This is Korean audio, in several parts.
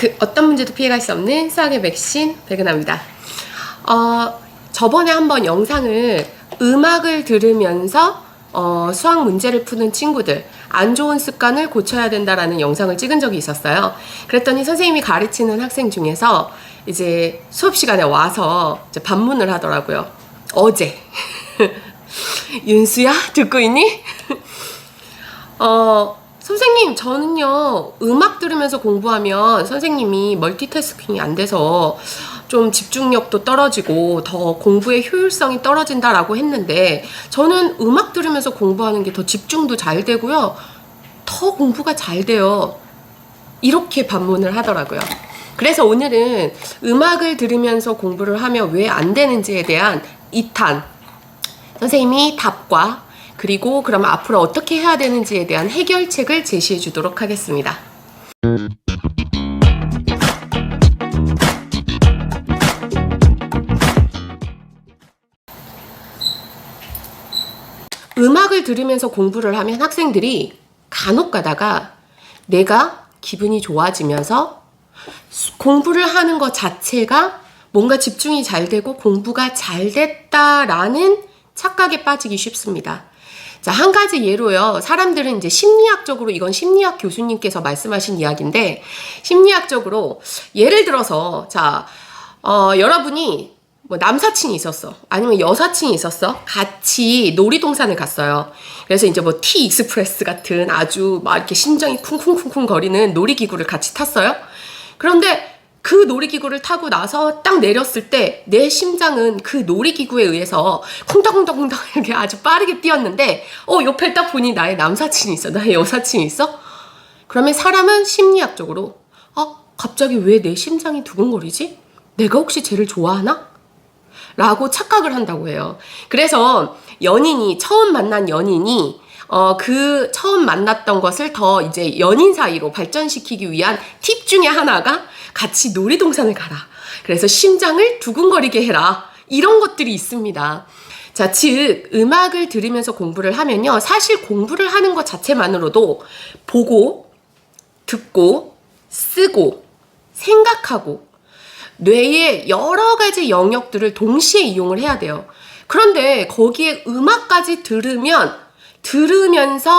그 어떤 문제도 피해갈 수 없는 수학의 백신 백은하입니다. 저번에 한번 영상을 음악을 들으면서 수학 문제를 푸는 친구들, 안 좋은 습관을 고쳐야 된다라는 영상을 찍은 적이 있었어요. 그랬더니 선생님이 가르치는 학생 중에서 이제 수업 시간에 와서 이제 반문을 하더라고요. 어제. 윤수야, 듣고 있니? 선생님, 저는요, 음악 들으면서 공부하면 선생님이 멀티태스킹이 안 돼서 좀 집중력도 떨어지고 더 공부의 효율성이 떨어진다라고 했는데, 저는 음악 들으면서 공부하는 게 더 집중도 잘 되고요, 더 공부가 잘 돼요. 이렇게 반문을 하더라고요. 그래서 오늘은 음악을 들으면서 공부를 하면 왜 안 되는지에 대한 2탄, 선생님이 답과 그리고 그러면 앞으로 어떻게 해야 되는지에 대한 해결책을 제시해 주도록 하겠습니다. 음악을 들으면서 공부를 하면 학생들이 간혹 가다가 내가 기분이 좋아지면서 공부를 하는 것 자체가 뭔가 집중이 잘 되고 공부가 잘 됐다라는 착각에 빠지기 쉽습니다. 자, 한 가지 예로요. 사람들은 이제 심리학적으로, 이건 심리학 교수님께서 말씀하신 이야기인데, 심리학적으로 예를 들어서, 자, 여러분이 뭐 남사친이 있었어. 아니면 여사친이 있었어. 같이 놀이동산을 갔어요. 그래서 이제 뭐 T-익스프레스 같은 아주 막 이렇게 심장이 쿵쿵쿵쿵 거리는 놀이기구를 같이 탔어요. 그런데 그 놀이기구를 타고 나서 딱 내렸을 때 내 심장은 그 놀이기구에 의해서 쿵덕쿵덕쿵덕 이렇게 아주 빠르게 뛰었는데 옆에 딱 보니 나의 남사친이 있어, 나의 여사친이 있어. 그러면 사람은 심리학적으로 갑자기 왜 내 심장이 두근거리지? 내가 혹시 쟤를 좋아하나? 라고 착각을 한다고 해요. 그래서 처음 만난 연인이 그 처음 만났던 것을 더 이제 연인 사이로 발전시키기 위한 팁 중에 하나가 같이 놀이동산을 가라. 그래서 심장을 두근거리게 해라. 이런 것들이 있습니다. 자, 즉 음악을 들으면서 공부를 하면요. 사실 공부를 하는 것 자체만으로도 보고, 듣고, 쓰고, 생각하고 뇌의 여러 가지 영역들을 동시에 이용을 해야 돼요. 그런데 거기에 음악까지 들으면서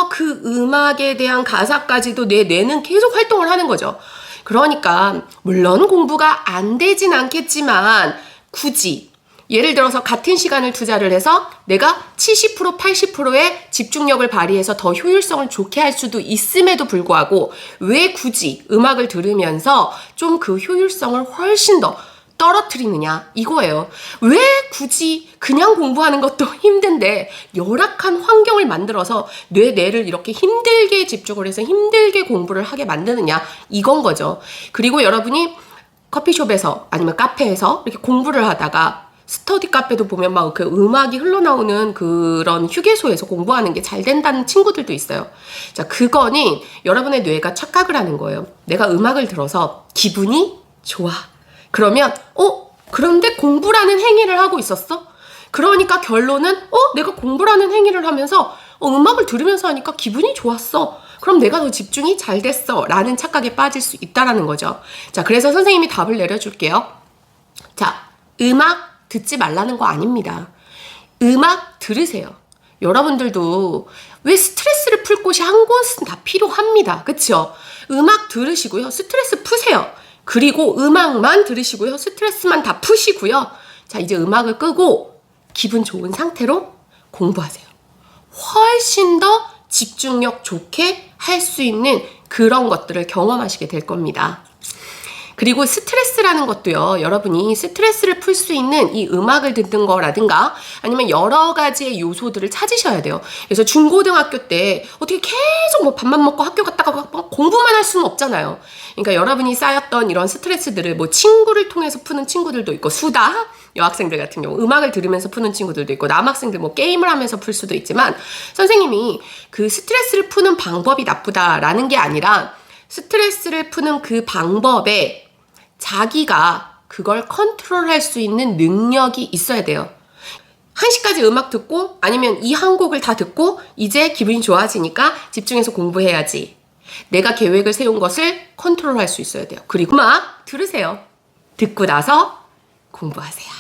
그 음악에 대한 가사까지도 내 뇌는 계속 활동을 하는 거죠. 그러니까 물론 공부가 안 되진 않겠지만 굳이 예를 들어서 같은 시간을 투자를 해서 내가 70% 80%의 집중력을 발휘해서 더 효율성을 좋게 할 수도 있음에도 불구하고 왜 굳이 음악을 들으면서 좀 그 효율성을 훨씬 더 떨어뜨리느냐 이거예요. 왜 굳이 그냥 공부하는 것도 힘든데 열악한 환경을 만들어서 뇌를 이렇게 힘들게 집중을 해서 힘들게 공부를 하게 만드느냐 이건 거죠. 그리고 여러분이 커피숍에서 아니면 카페에서 이렇게 공부를 하다가 스터디 카페도 보면 막 그 음악이 흘러나오는 그런 휴게소에서 공부하는 게 잘 된다는 친구들도 있어요. 자, 그거는 여러분의 뇌가 착각을 하는 거예요. 내가 음악을 들어서 기분이 좋아. 그러면 그런데 공부라는 행위를 하고 있었어? 그러니까 결론은 내가 공부라는 행위를 하면서 음악을 들으면서 하니까 기분이 좋았어. 그럼 내가 더 집중이 잘 됐어. 라는 착각에 빠질 수 있다라는 거죠. 자, 그래서 선생님이 답을 내려줄게요. 자, 음악 듣지 말라는 거 아닙니다. 음악 들으세요. 여러분들도 왜 스트레스를 풀 곳이 한 곳은 다 필요합니다. 그쵸? 음악 들으시고요. 스트레스 푸세요. 그리고 음악만 들으시고요. 스트레스만 다 푸시고요. 자, 이제 음악을 끄고 기분 좋은 상태로 공부하세요. 훨씬 더 집중력 좋게 할 수 있는 그런 것들을 경험하시게 될 겁니다. 그리고 스트레스라는 것도요, 여러분이 스트레스를 풀 수 있는 이 음악을 듣는 거라든가 아니면 여러 가지의 요소들을 찾으셔야 돼요. 그래서 중고등학교 때 어떻게 계속 뭐 밥만 먹고 학교 갔다가 공부만 할 수는 없잖아요. 그러니까 여러분이 쌓였던 이런 스트레스들을 뭐 친구를 통해서 푸는 친구들도 있고, 수다, 여학생들 같은 경우 음악을 들으면서 푸는 친구들도 있고, 남학생들 뭐 게임을 하면서 풀 수도 있지만, 선생님이 그 스트레스를 푸는 방법이 나쁘다라는 게 아니라 스트레스를 푸는 그 방법에 자기가 그걸 컨트롤할 수 있는 능력이 있어야 돼요. 1시까지 음악 듣고 아니면 이 한 곡을 다 듣고 이제 기분이 좋아지니까 집중해서 공부해야지. 내가 계획을 세운 것을 컨트롤할 수 있어야 돼요. 그리고 음악 들으세요. 듣고 나서 공부하세요.